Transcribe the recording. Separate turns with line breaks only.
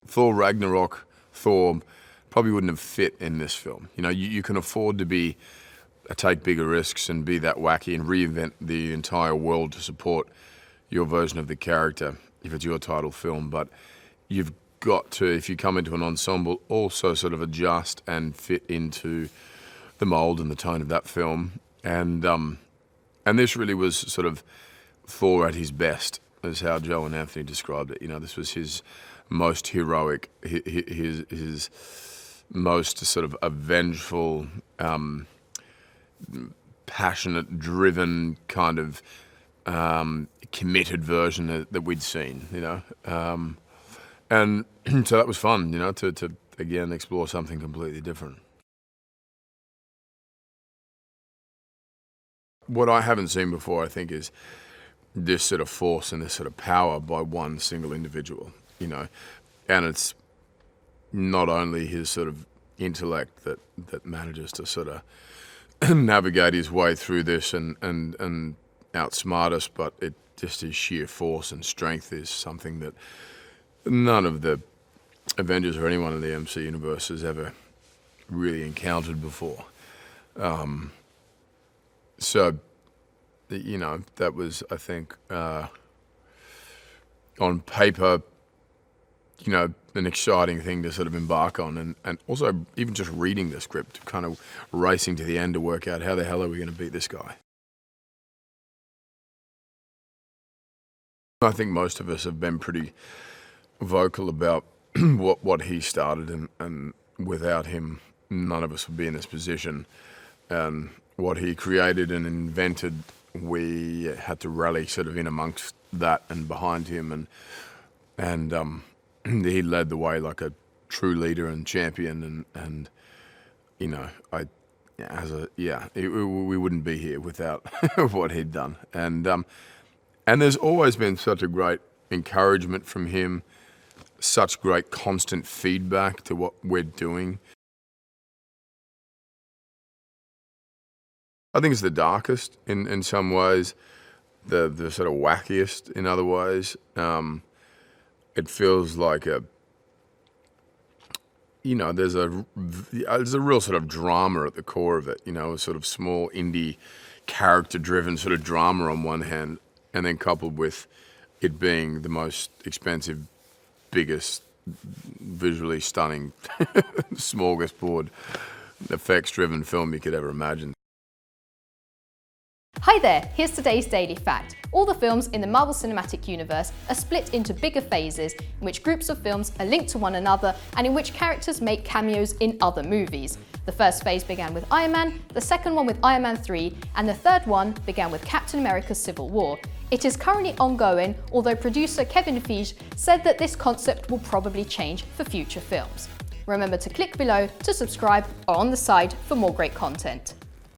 Thor Ragnarok, Thor probably wouldn't have fit in this film. You know, you can afford to take bigger risks and be that wacky and reinvent the entire world to support your version of the character if it's your title film. But you've got to, if you come into an ensemble, also sort of adjust and fit into the mold and the tone of that film. And this really was sort of Thor at his best, is how Joe and Anthony described it. You know, this was his most heroic, his most sort of a vengeful, passionate, driven kind of committed version that we'd seen, you know. And so that was fun, you know, to again explore something completely different. What I haven't seen before, I think, is this sort of force and this sort of power by one single individual, you know. And it's not only his sort of intellect that manages to sort of navigate his way through this and outsmart us, but it just his sheer force and strength is something that none of the Avengers or anyone in the MC universe has ever really encountered before. So, you know, that was, I think, on paper, you know, an exciting thing to sort of embark on, and also even just reading the script, kind of racing to the end to work out how the hell are we going to beat this guy. I think most of us have been pretty vocal about what he started, and without him, none of us would be in this position. And what he created and invented, we had to rally sort of in amongst that and behind him, and he led the way like a true leader and champion, and you know, we wouldn't be here without what he'd done, and there's always been such a great encouragement from him, such great constant feedback to what we're doing. I think it's the darkest in some ways, the sort of wackiest in other ways. It feels like there's a real sort of drama at the core of it, you know, a sort of small indie character-driven sort of drama on one hand, and then coupled with it being the most expensive, biggest, visually stunning smorgasbord effects-driven film you could ever imagine.
Hi there, here's today's Daily Fact. All the films in the Marvel Cinematic Universe are split into bigger phases in which groups of films are linked to one another and in which characters make cameos in other movies. The first phase began with Iron Man, the second one with Iron Man 3, and the third one began with Captain America's Civil War. It is currently ongoing, although producer Kevin Feige said that this concept will probably change for future films. Remember to click below to subscribe or on the side for more great content.